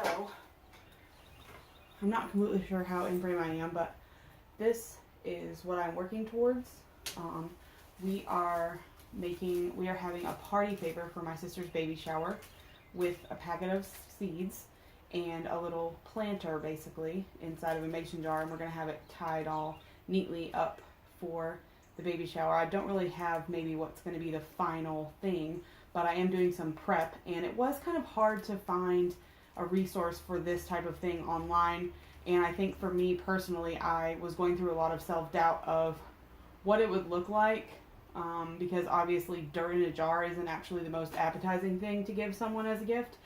So, I'm not completely sure how in frame I am, but this is what I'm working towards. We are having a party favor for my sister's baby shower with a packet of seeds and a little planter basically inside of a mason jar, and we're going to have it tied all neatly up for the baby shower. I don't really have maybe what's going to be the final thing, but I am doing some prep, and it was kind of hard to find a resource for this type of thing online. And I think for me personally, I was going through a lot of self-doubt of what it would look like, because obviously dirt in a jar isn't actually the most appetizing thing to give someone as a gift.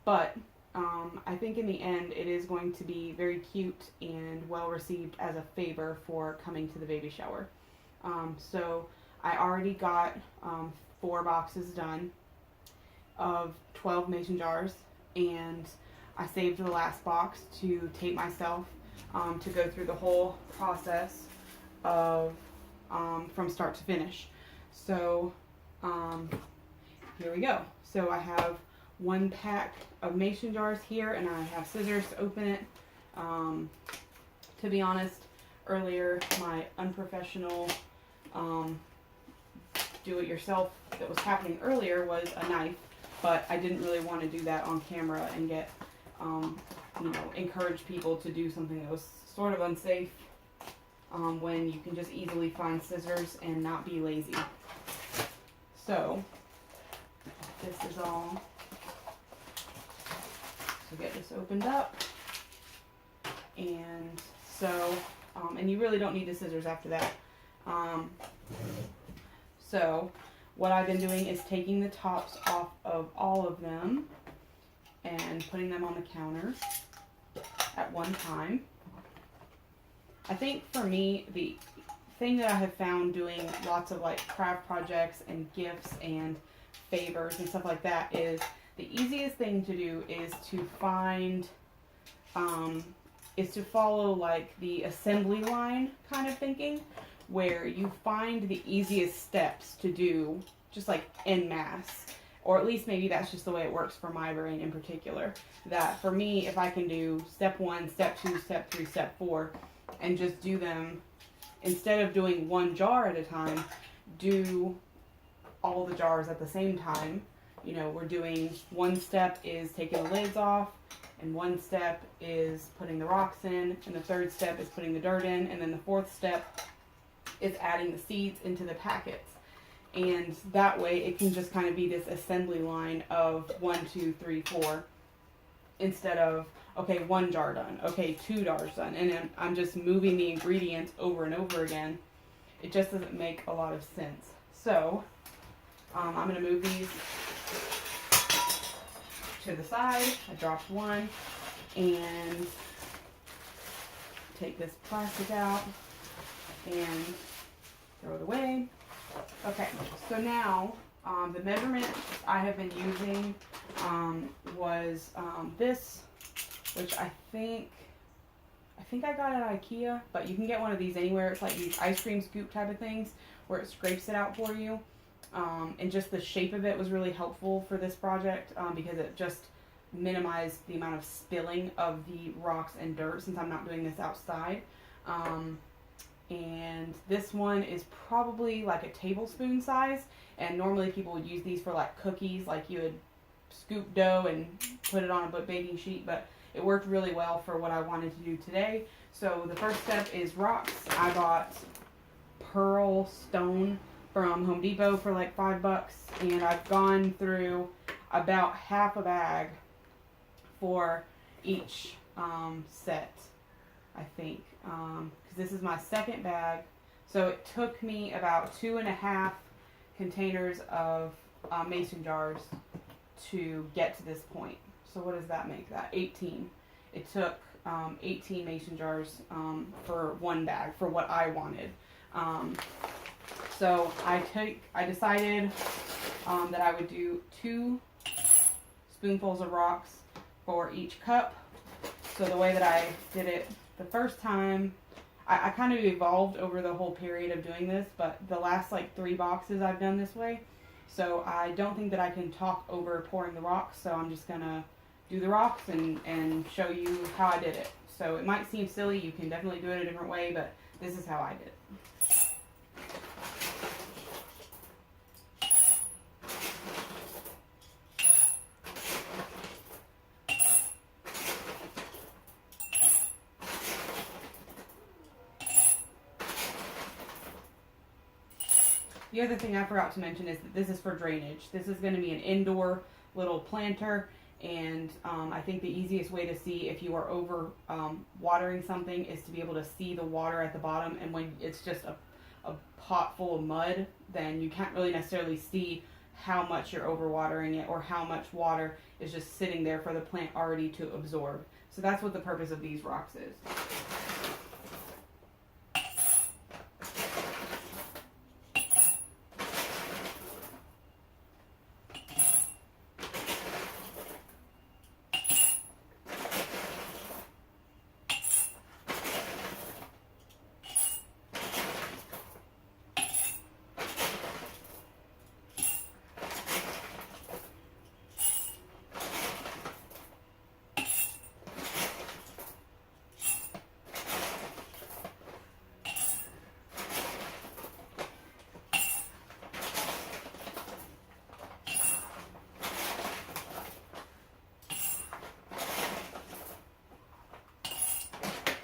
But I think in the end it is going to be very cute and well received as a favor for coming to the baby shower. So I already got 4 boxes done of 12 mason jars, and I saved the last box to tape myself to go through the whole process of from start to finish. So here we go. So I have 1 pack of mason jars here, and I have scissors to open it. To be honest, earlier my unprofessional do-it-yourself that was happening earlier was a knife, but I didn't really want to do that on camera and get encourage people to do something that was sort of unsafe when you can just easily find scissors and not be lazy. So this is all. So get this opened up, and so and you really don't need the scissors after that. So what I've been doing is taking the tops off of all of them and putting them on the counter at one time. I think for me, the thing that I have found doing lots of like craft projects and gifts and favors and stuff like that is the easiest thing to do is to find, is to follow like the assembly line kind of thinking, where you find the easiest steps to do just like en masse. Or at least maybe that's just the way it works for my brain in particular. That for me, if I can do step 1, step 2, step 3, step 4, and just do them, instead of doing 1 jar at a time, do all the jars at the same time. You know, we're doing 1 step is taking the lids off, and 1 step is putting the rocks in, and the 3rd step is putting the dirt in, and then the 4th step is adding the seeds into the packets. And that way it can just kind of be this assembly line of 1, 2, 3, 4, instead of, okay, 1 jar done, okay, 2 jars done, and then I'm just moving the ingredients over and over again. It just doesn't make a lot of sense. So I'm going to move these to the side. I dropped 1, and take this plastic out and throw it away. Okay, so now the measurement I have been using was this, which I think I got at IKEA, but you can get one of these anywhere. It's like these ice cream scoop type of things where it scrapes it out for you. And just the shape of it was really helpful for this project because it just minimized the amount of spilling of the rocks and dirt since I'm not doing this outside. And this one is probably like a tablespoon size, and normally people would use these for like cookies, like you would scoop dough and put it on a baking sheet, but it worked really well for what I wanted to do today. So the first step is rocks. I bought pearl stone from Home Depot for like $5, and I've gone through about half a bag for each set, I think, because this is my 2nd bag. So it took me about 2.5 containers of mason jars to get to this point. So what does that make that? 18. It took 18 mason jars for 1 bag for what I wanted. So I decided that I would do 2 spoonfuls of rocks for each cup. So the way that I did it the first time, I kind of evolved over the whole period of doing this, but the last like 3 boxes I've done this way. So I don't think that I can talk over pouring the rocks, so I'm just gonna do the rocks and show you how I did it. So it might seem silly, you can definitely do it a different way, but this is how I did it. The other thing I forgot to mention is that this is for drainage. This is going to be an indoor little planter, and I think the easiest way to see if you are over watering something is to be able to see the water at the bottom, and when it's just a pot full of mud, then you can't really necessarily see how much you're over watering it or how much water is just sitting there for the plant already to absorb. So that's what the purpose of these rocks is.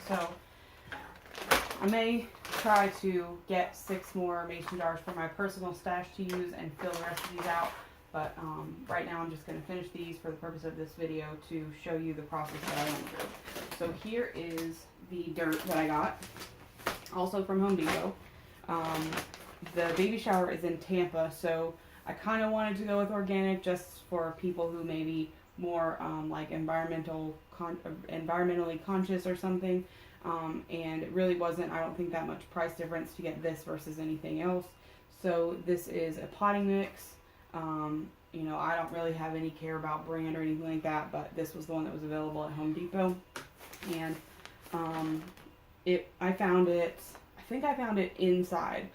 So I may try to get 6 more mason jars for my personal stash to use and fill the rest of these out. But right now I'm just going to finish these for the purpose of this video to show you the process that I went through. So here is the dirt that I got, also from Home Depot. The baby shower is in Tampa, so I kind of wanted to go with organic just for people who may be more like environmentally conscious or something. And it really wasn't, I don't think, that much price difference to get this versus anything else. So this is a potting mix. You know, I don't really have any care about brand or anything like that, but this was the one that was available at Home Depot. And I found it inside.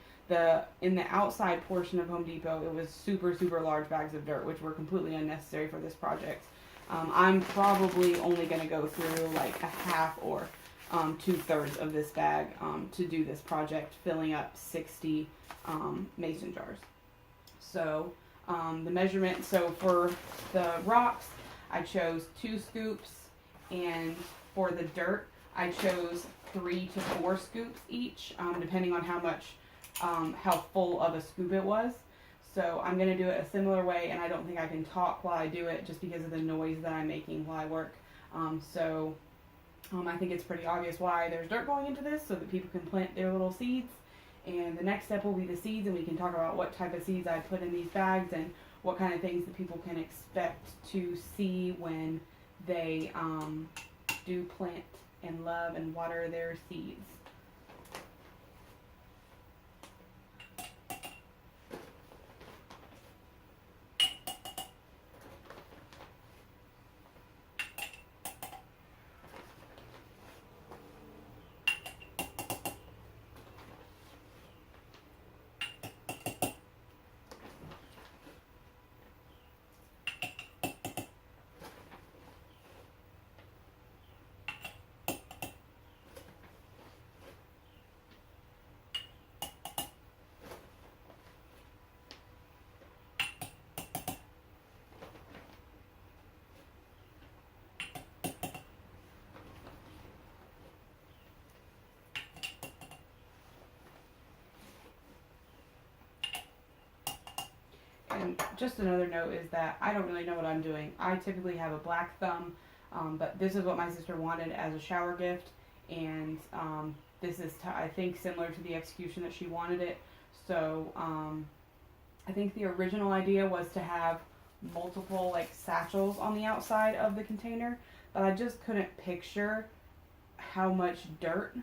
In the outside portion of Home Depot, it was super, super large bags of dirt, which were completely unnecessary for this project. I'm probably only going to go through like a half or 2/3 of this bag to do this project, filling up 60 mason jars. So the measurement, so for the rocks, I chose 2 scoops, and for the dirt, I chose 3 to 4 scoops each, depending on how full of a scoop it was. So I'm going to do it a similar way, and I don't think I can talk while I do it just because of the noise that I'm making while I work. I think it's pretty obvious why there's dirt going into this, so that people can plant their little seeds. And the next step will be the seeds, and we can talk about what type of seeds I put in these bags and what kind of things that people can expect to see when they do plant and love and water their seeds. And just another note is that I don't really know what I'm doing. I typically have a black thumb, but this is what my sister wanted as a shower gift, and this is, I think, similar to the execution that she wanted it. So I think the original idea was to have multiple like satchels on the outside of the container, but I just couldn't picture how much dirt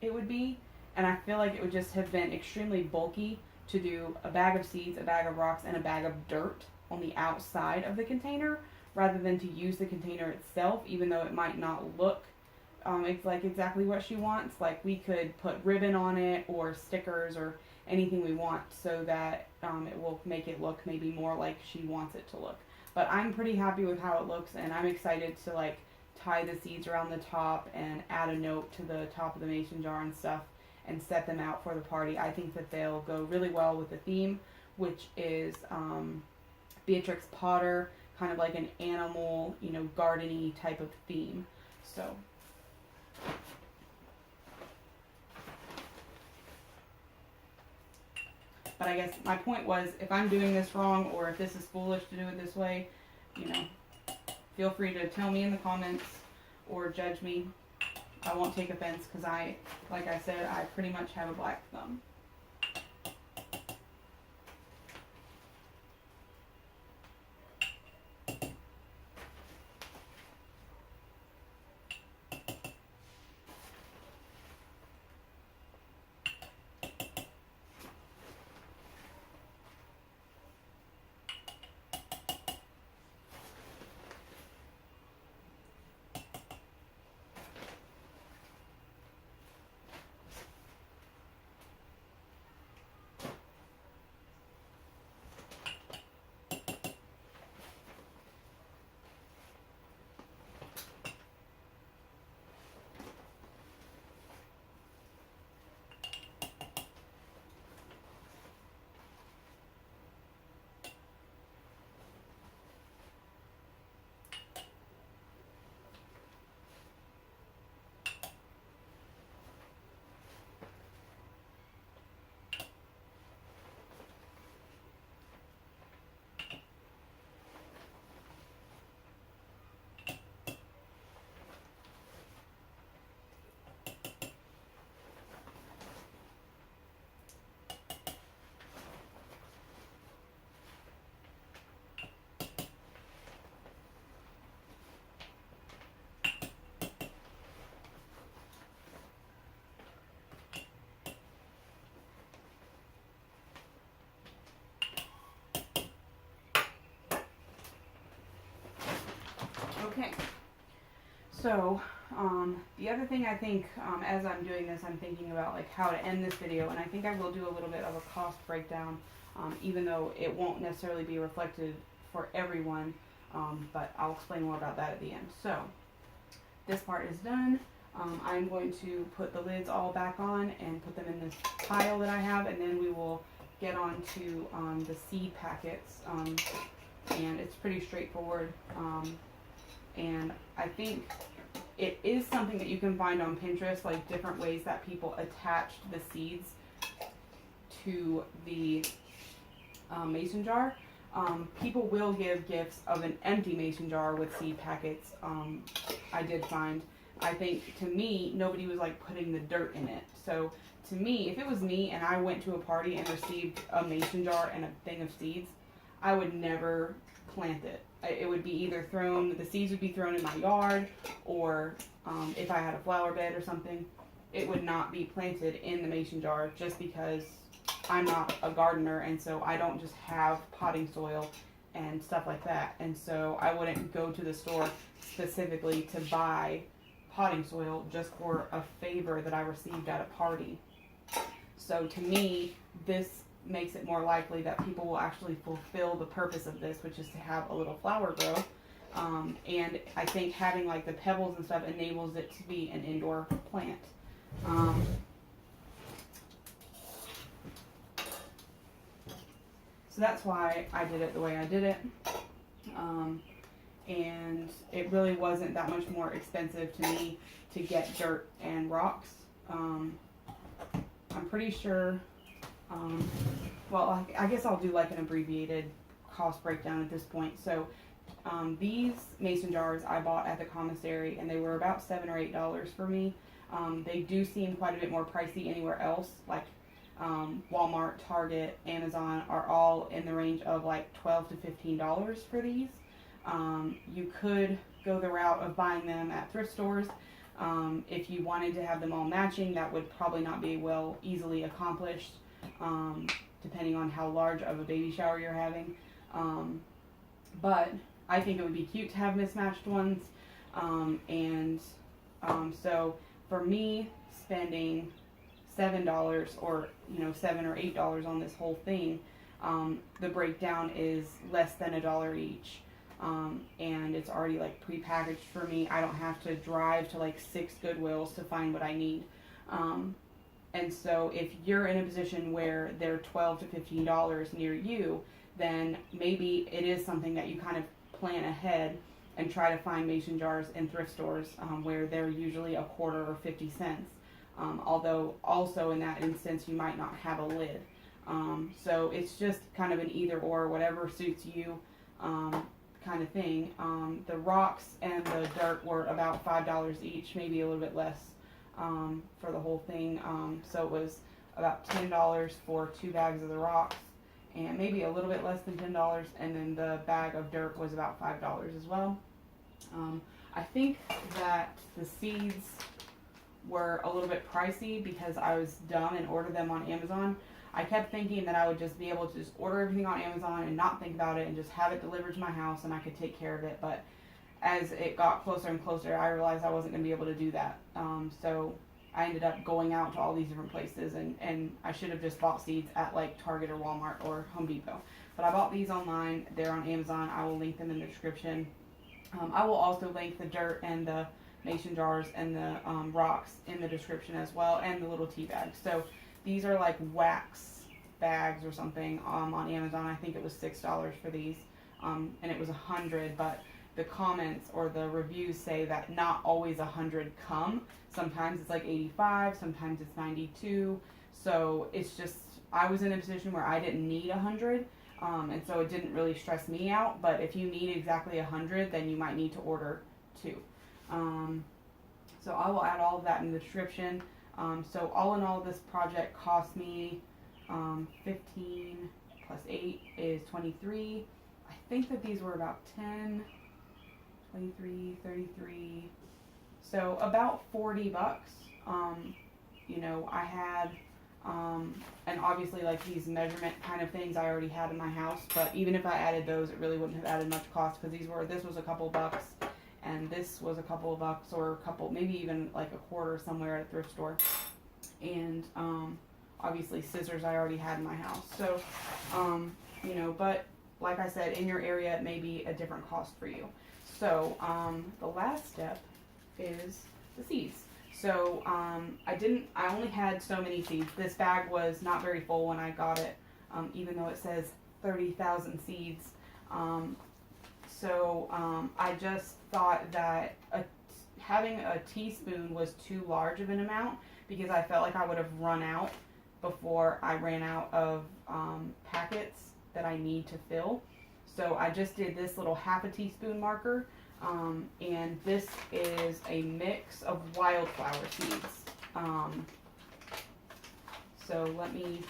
it would be, and I feel like it would just have been extremely bulky to do a bag of seeds, a bag of rocks, and a bag of dirt on the outside of the container, rather than to use the container itself, even though it might not look it's like exactly what she wants. Like, we could put ribbon on it or stickers or anything we want so that it will make it look maybe more like she wants it to look. But I'm pretty happy with how it looks, and I'm excited to like tie the seeds around the top and add a note to the top of the mason jar and stuff and set them out for the party. I think that they'll go really well with the theme, which is Beatrix Potter, kind of like an animal, you know, garden-y type of theme. So but I guess my point was, if I'm doing this wrong or if this is foolish to do it this way, you know, feel free to tell me in the comments or judge me. I won't take offense because like I said, I pretty much have a black thumb. Okay, so the other thing I think, as I'm doing this, I'm thinking about like how to end this video, and I think I will do a little bit of a cost breakdown, even though it won't necessarily be reflected for everyone, but I'll explain more about that at the end. So this part is done. I'm going to put the lids all back on and put them in this pile that I have, and then we will get on to the seed packets, and it's pretty straightforward. And I think it is something that you can find on Pinterest, like different ways that people attach the seeds to the mason jar. People will give gifts of an empty mason jar with seed packets. I did find, I think to me, nobody was like putting the dirt in it. So to me, if it was me and I went to a party and received a mason jar and a thing of seeds, I would never plant it. It would be either thrown, the seeds would be thrown in my yard, or if I had a flower bed or something, it would not be planted in the mason jar, just because I'm not a gardener, and so I don't just have potting soil and stuff like that. And so I wouldn't go to the store specifically to buy potting soil just for a favor that I received at a party. So to me, this makes it more likely that people will actually fulfill the purpose of this, which is to have a little flower grow. And I think having like the pebbles and stuff enables it to be an indoor plant. So that's why I did it the way I did it. And it really wasn't that much more expensive to me to get dirt and rocks. I'm pretty sure, well, I guess I'll do like an abbreviated cost breakdown at this point. So these mason jars I bought at the commissary, and they were about $7 or $8 for me. They do seem quite a bit more pricey anywhere else, like Walmart, Target, Amazon are all in the range of like $12 to $15 for these. You could go the route of buying them at thrift stores. If you wanted to have them all matching, that would probably not be easily accomplished, depending on how large of a baby shower you're having. But I think it would be cute to have mismatched ones. So for me, spending $7 or $7 or $8 on this whole thing, the breakdown is less than $1 each. and it's already like pre-packaged for me. I don't have to drive to like 6 Goodwills to find what I need. And so if you're in a position where they're $12 to $15 near you, then maybe it is something that you kind of plan ahead and try to find mason jars in thrift stores, where they're usually a quarter or 50 cents. Although also in that instance you might not have a lid. So it's just kind of an either or, whatever suits you, kind of thing. The rocks and the dirt were about $5 each, maybe a little bit less, for the whole thing. So it was about $10 for 2 bags of the rocks, and maybe a little bit less than $10, and then the bag of dirt was about $5 as well. I think that the seeds were a little bit pricey because I was dumb and ordered them on Amazon. I kept thinking that I would just be able to just order everything on Amazon and not think about it and just have it delivered to my house and I could take care of it. But as it got closer and closer, I realized I wasn't going to be able to do that. So I ended up going out to all these different places, and I should have just bought seeds at like Target or Walmart or Home Depot. But I bought these online. They're on Amazon. I will link them in the description. I will also link the dirt and the mason jars and the rocks in the description as well, and the little tea bags. So these are like wax bags or something on Amazon. I think it was $6 for these, and it was 100, but the comments or the reviews say that not always 100 come. Sometimes it's like 85, sometimes it's 92. So it's just, I was in a position where I didn't need 100, and so it didn't really stress me out. But if you need exactly 100, then you might need to order 2. So I will add all of that in the description. So all in all, this project cost me 15 plus 8 is 23. I think that these were about 10, 23, 33. So about 40 bucks. You know, I had, and obviously like these measurement kind of things I already had in my house, but even if I added those, it really wouldn't have added much cost, because this was a couple bucks, and this was a couple of bucks, or a couple, maybe even like a quarter somewhere at a thrift store. And obviously scissors I already had in my house. So, you know, but like I said, in your area it may be a different cost for you. So the last step is the seeds. So I only had so many seeds. This bag was not very full when I got it, even though it says 30,000 seeds. So I just thought that having a teaspoon was too large of an amount, because I felt like I would have run out before I ran out of packets that I need to fill. So I just did this little half a teaspoon marker, and this is a mix of wildflower seeds. So let me,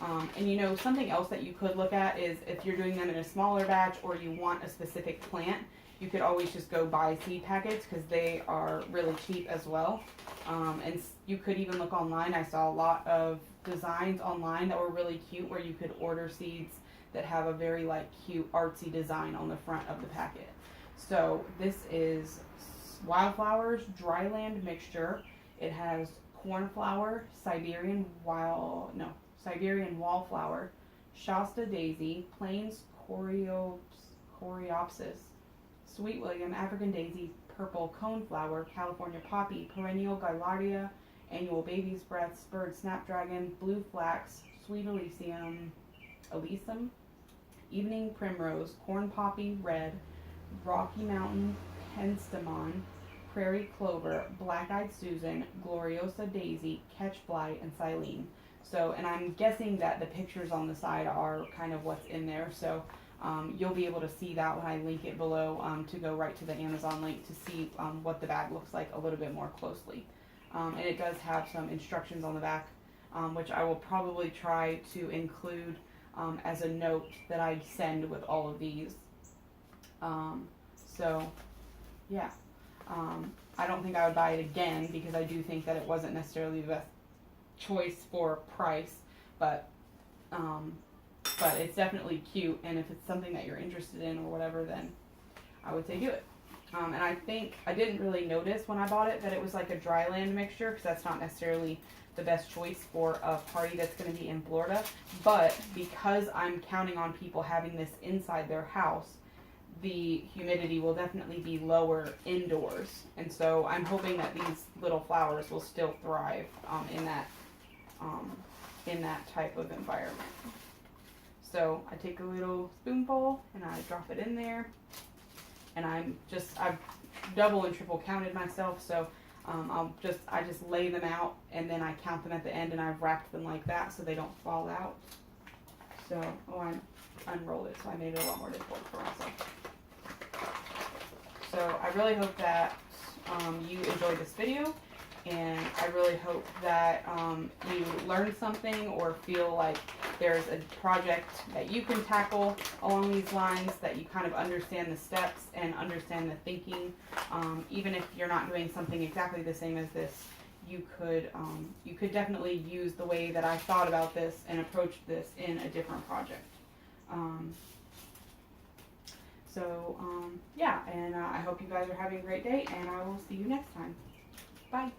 and you know, something else that you could look at is if you're doing them in a smaller batch or you want a specific plant, you could always just go buy seed packets, because they are really cheap as well. And you could even look online. I saw a lot of designs online that were really cute, where you could order seeds that have a very like cute artsy design on the front of the packet. So this is Wildflowers Dryland Mixture. It has cornflower, Siberian wallflower, Shasta daisy, Plains coreopsis, Sweet William, African daisy, purple coneflower, California poppy, perennial Gaillardia, annual baby's breath, spurred snapdragon, blue flax, sweet alyssum, evening primrose, corn poppy red, Rocky Mountain penstemon, prairie clover, black-eyed Susan, gloriosa daisy, catchfly, and silene. So, and I'm guessing that the pictures on the side are kind of what's in there. So you'll be able to see that when I link it below, to go right to the Amazon link to see what the bag looks like a little bit more closely. And it does have some instructions on the back, which I will probably try to include as a note that I send with all of these. So yeah, I don't think I would buy it again, because I do think that it wasn't necessarily the best choice for price, but it's definitely cute, and if it's something that you're interested in or whatever, then I would say do it. And I think I didn't really notice when I bought it that it was like a dryland mixture, because that's not necessarily the best choice for a party that's going to be in Florida. But because I'm counting on people having this inside their house, the humidity will definitely be lower indoors. And so I'm hoping that these little flowers will still thrive in that type of environment. So I take a little spoonful and I drop it in there, and I've double and triple counted myself, so I just lay them out and then I count them at the end, and I've wrapped them like that so they don't fall out. So, I unrolled it, so I made it a lot more difficult for myself. So I really hope that you enjoyed this video, and I really hope that you learned something or feel like there's a project that you can tackle along these lines, that you kind of understand the steps and understand the thinking. Even if you're not doing something exactly the same as this, you could definitely use the way that I thought about this and approach this in a different project. Yeah, and I hope you guys are having a great day, and I will see you next time. Bye.